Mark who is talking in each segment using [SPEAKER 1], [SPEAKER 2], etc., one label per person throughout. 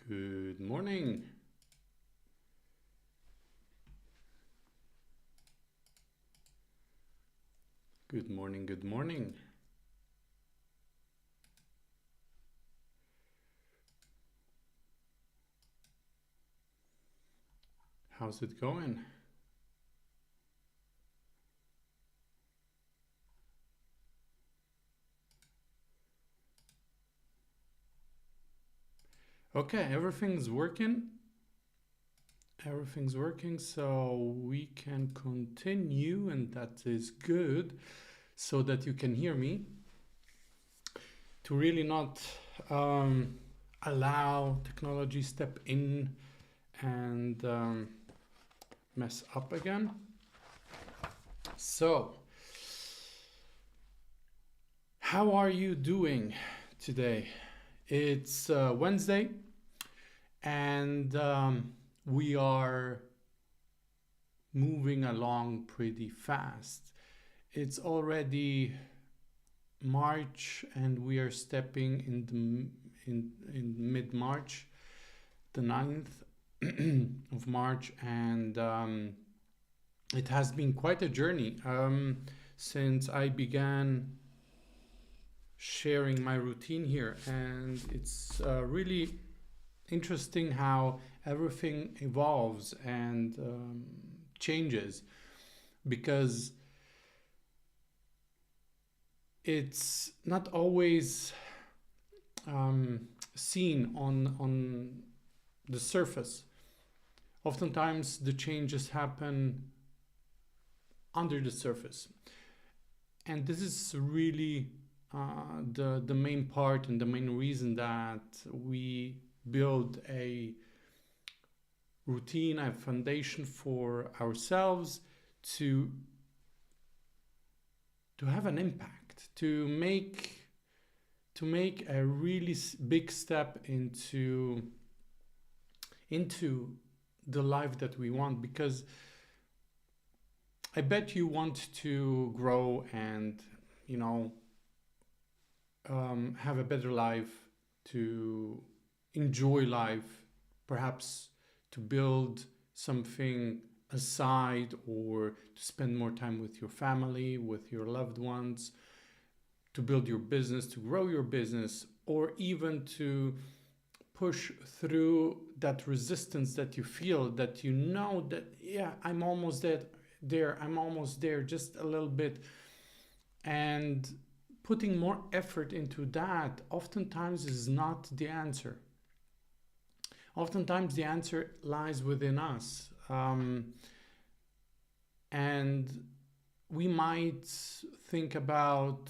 [SPEAKER 1] Good morning. Good morning, good morning. How's it going? Okay, everything's working. Everything's working, so we can continue, and that is good, so that you can hear me. To really not allow technology step in and mess up again. So, how are you doing today? It's Wednesday, and we are moving along pretty fast. It's already March, and we are stepping in mid-March, the 9th of March, and it has been quite a journey since I began sharing my routine here, and it's really interesting how everything evolves and changes, because it's not always seen on the surface. Oftentimes the changes happen under the surface, and this is really the main part and the main reason that we build a routine, a foundation for ourselves to have an impact, to make a really big step into the life that we want. Because I bet you want to grow and have a better life, to enjoy life, perhaps to build something aside, or to spend more time with your family, with your loved ones, to build your business, to grow your business, or even to push through that resistance that you feel, that that, yeah, I'm almost there, I'm almost there, just a little bit. And putting more effort into that oftentimes is not the answer. Oftentimes the answer lies within us. And we might think about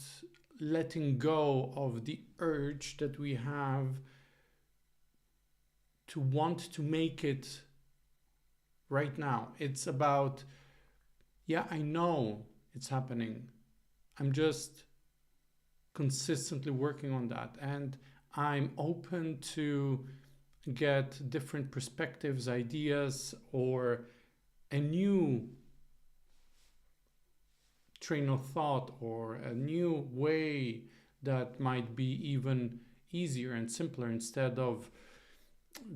[SPEAKER 1] letting go of the urge that we have to want to make it right now. It's about, yeah, I know it's happening. I'm just consistently working on that, and I'm open to get different perspectives, ideas, or a new train of thought, or a new way that might be even easier and simpler, instead of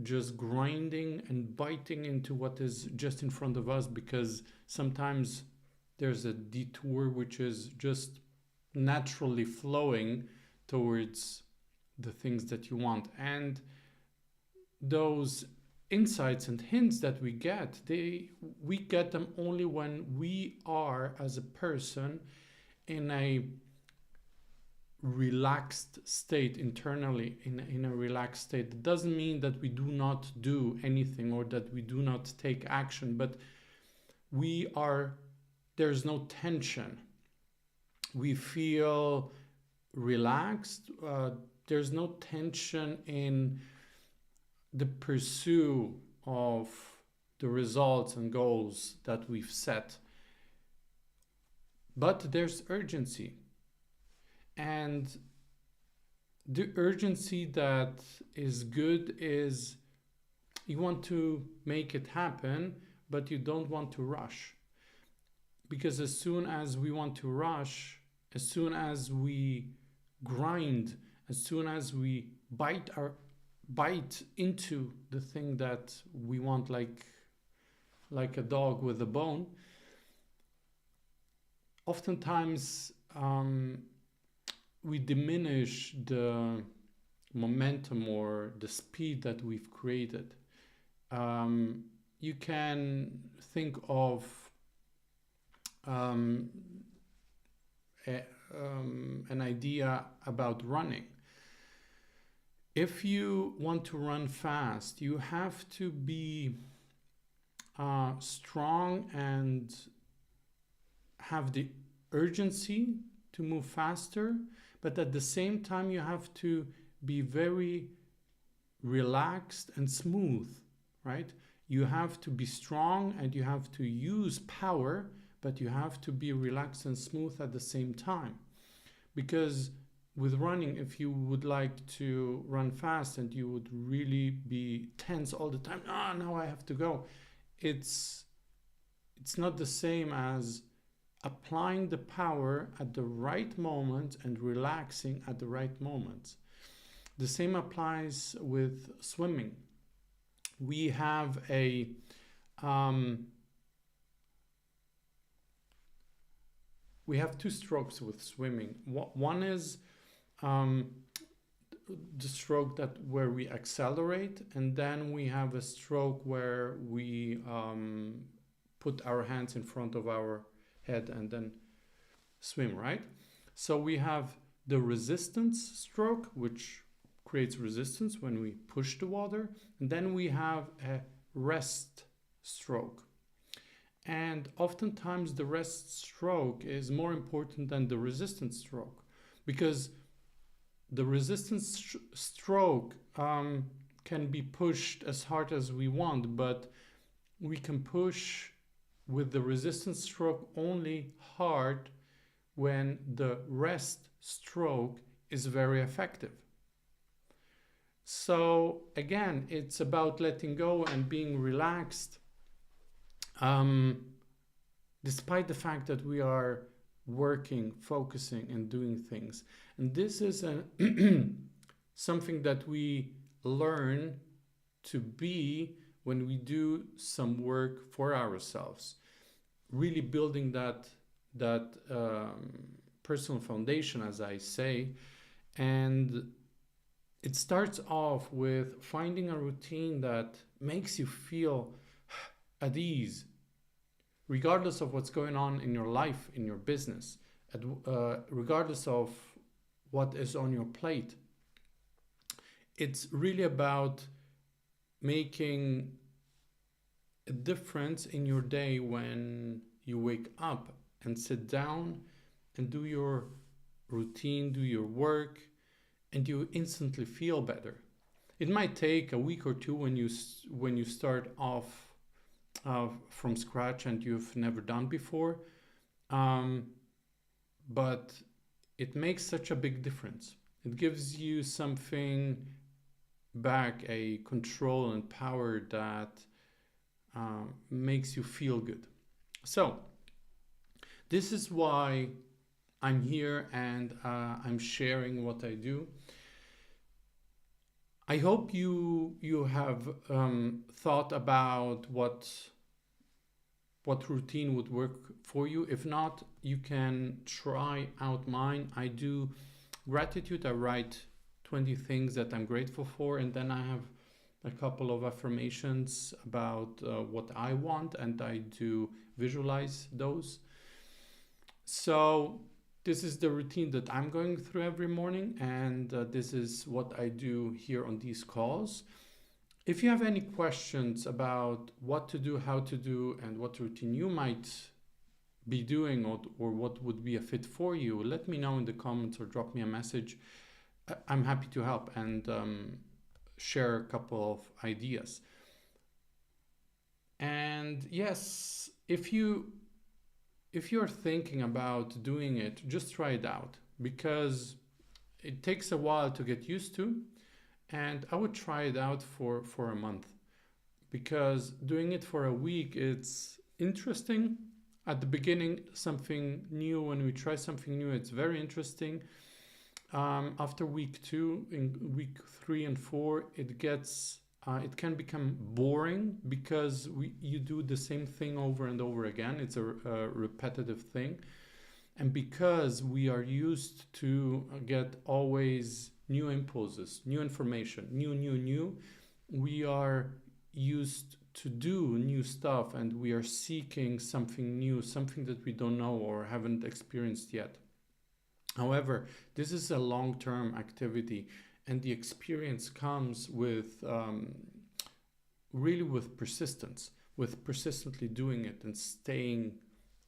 [SPEAKER 1] just grinding and biting into what is just in front of us. Because sometimes there's a detour which is just naturally flowing towards the things that you want, and those insights and hints that we get them only when we are, as a person, in a relaxed state internally, in a relaxed state. It doesn't mean that we do not do anything or that we do not take action, but there's no tension. We feel relaxed. There's no tension in the pursuit of the results and goals that we've set. But there's urgency. And the urgency that is good is you want to make it happen, but you don't want to rush. Because as soon as we want to rush, as soon as we grind, as soon as we bite bite into the thing that we want, like a dog with a bone, oftentimes we diminish the momentum or the speed that we've created. You can think of um, an idea about running. If you want to run fast, you have to be strong and have the urgency to move faster, but at the same time, you have to be very relaxed and smooth, right? You have to be strong and you have to use power, but you have to be relaxed and smooth at the same time. Because with running, if you would like to run fast and you would really be tense all the time, now I have to go, it's not the same as applying the power at the right moment and relaxing at the right moment. The same applies with swimming. We have we have two strokes with swimming. One is the stroke where we accelerate, and then we have a stroke where we put our hands in front of our head and then swim, right? So we have the resistance stroke, which creates resistance when we push the water, and then we have a rest stroke. And oftentimes the rest stroke is more important than the resistance stroke, because the resistance stroke can be pushed as hard as we want, but we can push with the resistance stroke only hard when the rest stroke is very effective. So again, it's about letting go and being relaxed, despite the fact that we are working, focusing, and doing things. And this is something that we learn to be when we do some work for ourselves, really building that personal foundation, as I say. And it starts off with finding a routine that makes you feel at ease, regardless of what's going on in your life, in your business, regardless of what is on your plate. It's really about making a difference in your day when you wake up and sit down and do your routine, do your work, and you instantly feel better. It might take a week or two when you start off from scratch and you've never done before, but it makes such a big difference. It gives you something back, a control and power that makes you feel good. So this is why I'm here and I'm sharing what I do. I hope you have thought about what routine would work for you. If not, you can try out mine. I do gratitude. I write 20 things that I'm grateful for, and then I have a couple of affirmations about what I want, and I do visualize those. So this is the routine that I'm going through every morning, and this is what I do here on these calls. If you have any questions about what to do, how to do, and what routine you might be doing, or what would be a fit for you, let me know in the comments or drop me a message. I'm happy to help and share a couple of ideas. And yes, if you're thinking about doing it, just try it out, because it takes a while to get used to. And I would try it out for a month, because doing it for a week, it's interesting. At the beginning, something new, when we try something new, it's very interesting. After week 2, in week 3 and 4, it can become boring because you do the same thing over and over again. It's a repetitive thing, and because we are used to get always new impulses, new information, new, we are used to do new stuff, and we are seeking something new, something that we don't know or haven't experienced yet. However, this is a long-term activity, and the experience comes with really with persistence, with persistently doing it and staying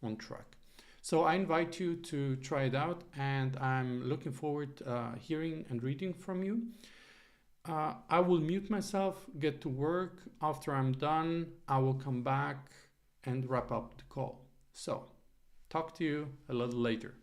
[SPEAKER 1] on track. So I invite you to try it out, and I'm looking forward hearing and reading from you. I will mute myself, get to work. After I'm done, I will come back and wrap up the call. So, talk to you a little later.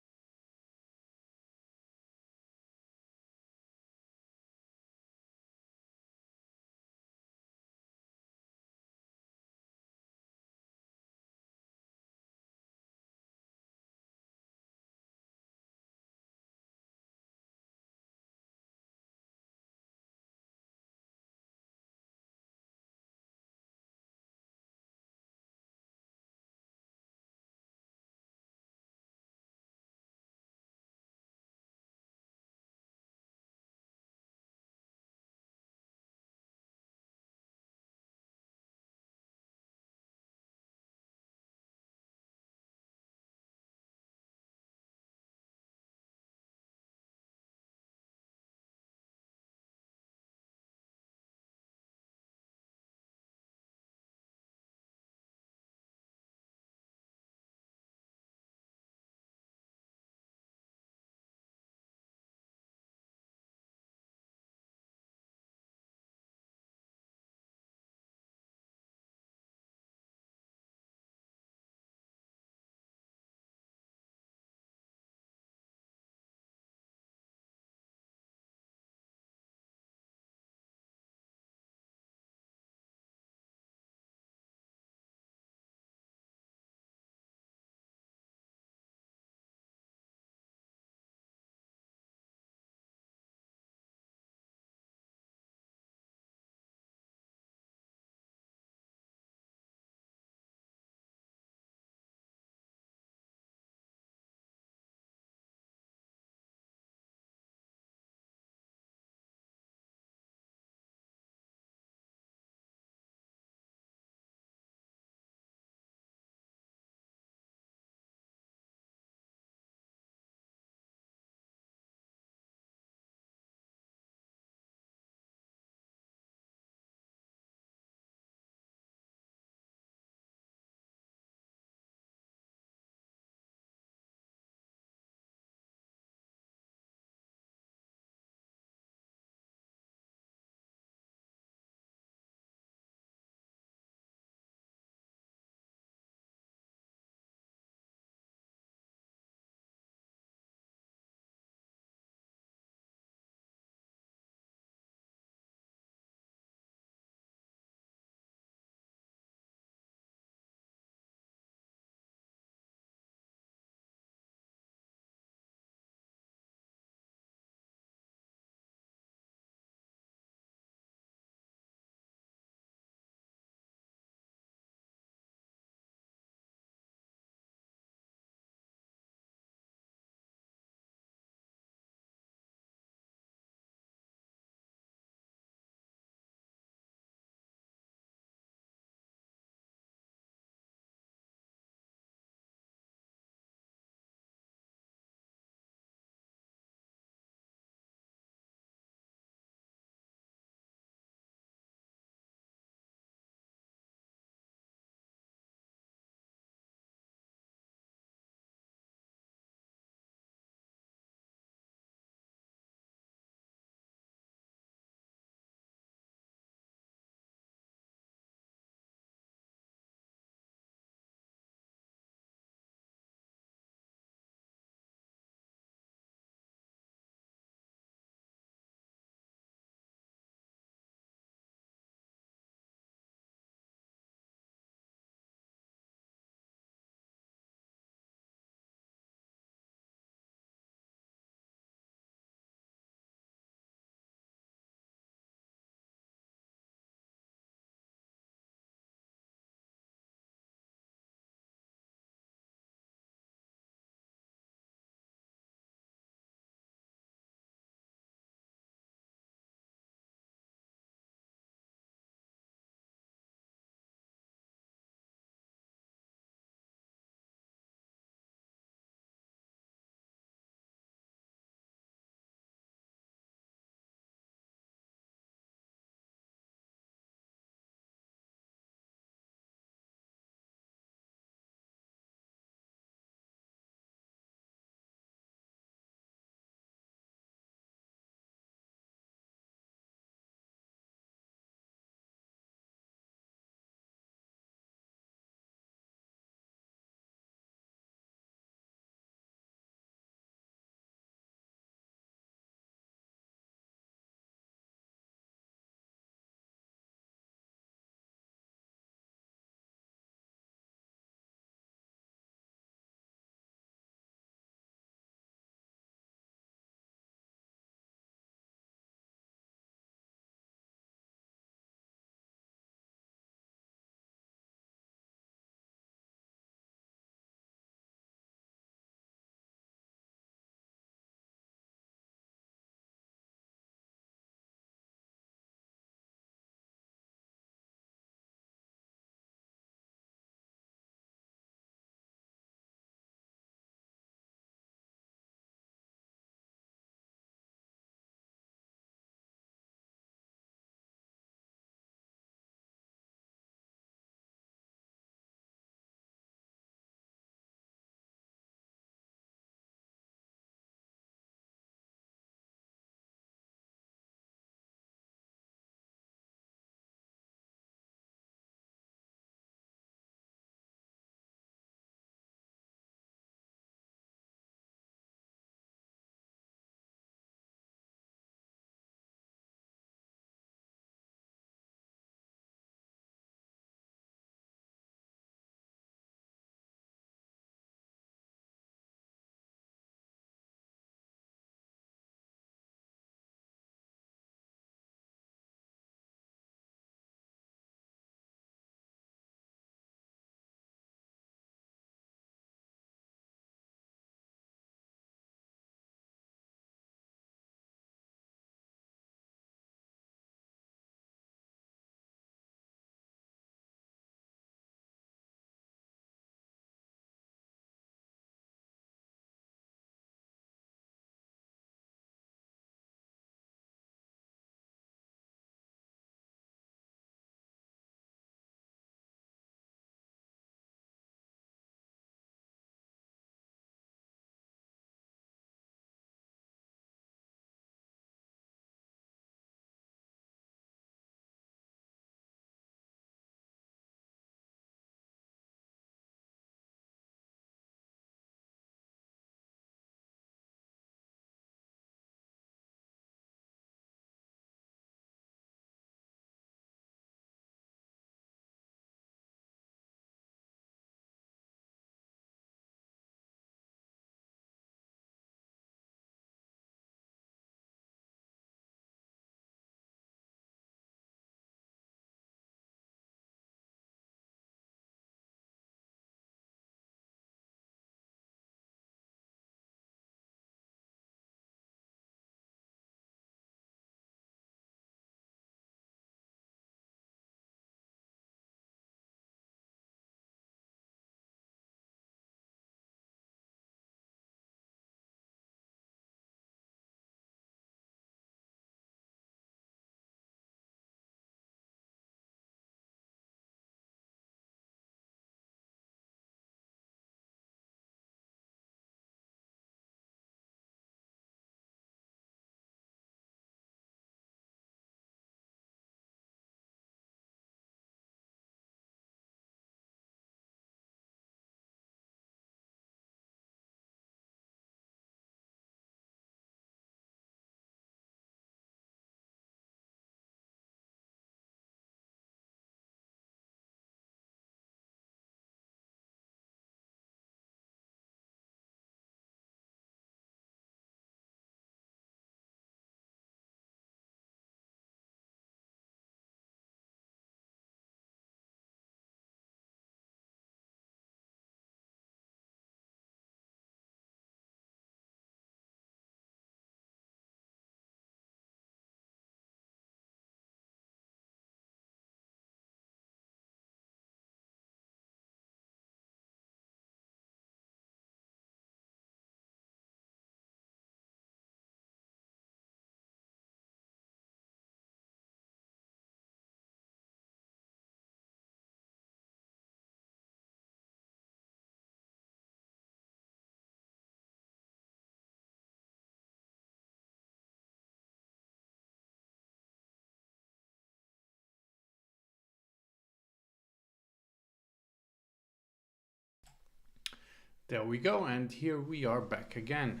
[SPEAKER 1] There we go, and here we are back again.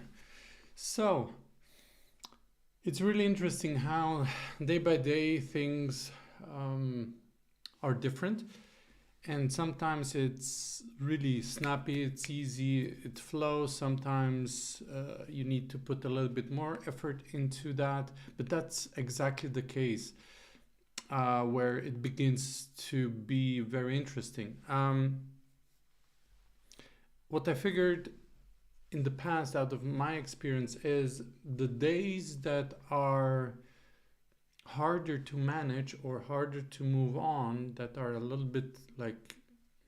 [SPEAKER 1] So, it's really interesting how day by day things are different, and sometimes it's really snappy, it's easy, it flows. Sometimes you need to put a little bit more effort into that, but that's exactly the case where it begins to be very interesting. What I figured in the past out of my experience is the days that are harder to manage or harder to move on, that are a little bit like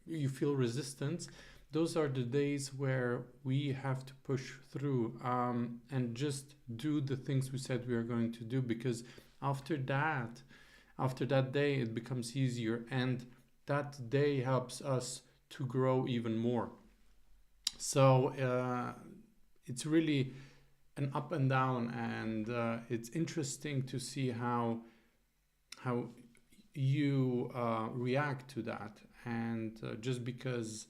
[SPEAKER 1] you feel resistance, those are the days where we have to push through and just do the things we said we are going to do, because after that day it becomes easier, and that day helps us to grow even more. So it's really an up and down, and it's interesting to see how you react to that. And just because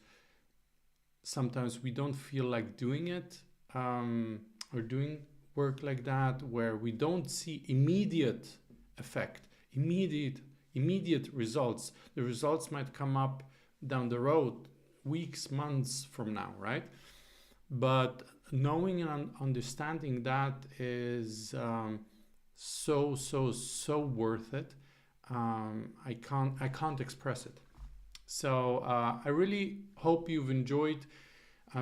[SPEAKER 1] sometimes we don't feel like doing it or doing work like that, where we don't see immediate effect, immediate results. The results might come up down the road, weeks, months from now, right? But knowing and understanding that is so worth it. I can't express it. So I really hope you've enjoyed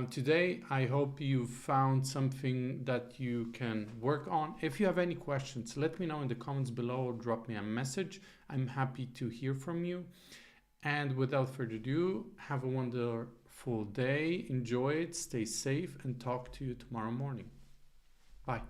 [SPEAKER 1] today. I hope you found something that you can work on. If you have any questions, let me know in the comments below or drop me a message. I'm happy to hear from you. And without further ado, have a wonderful day. Enjoy it, stay safe, and talk to you tomorrow morning. Bye.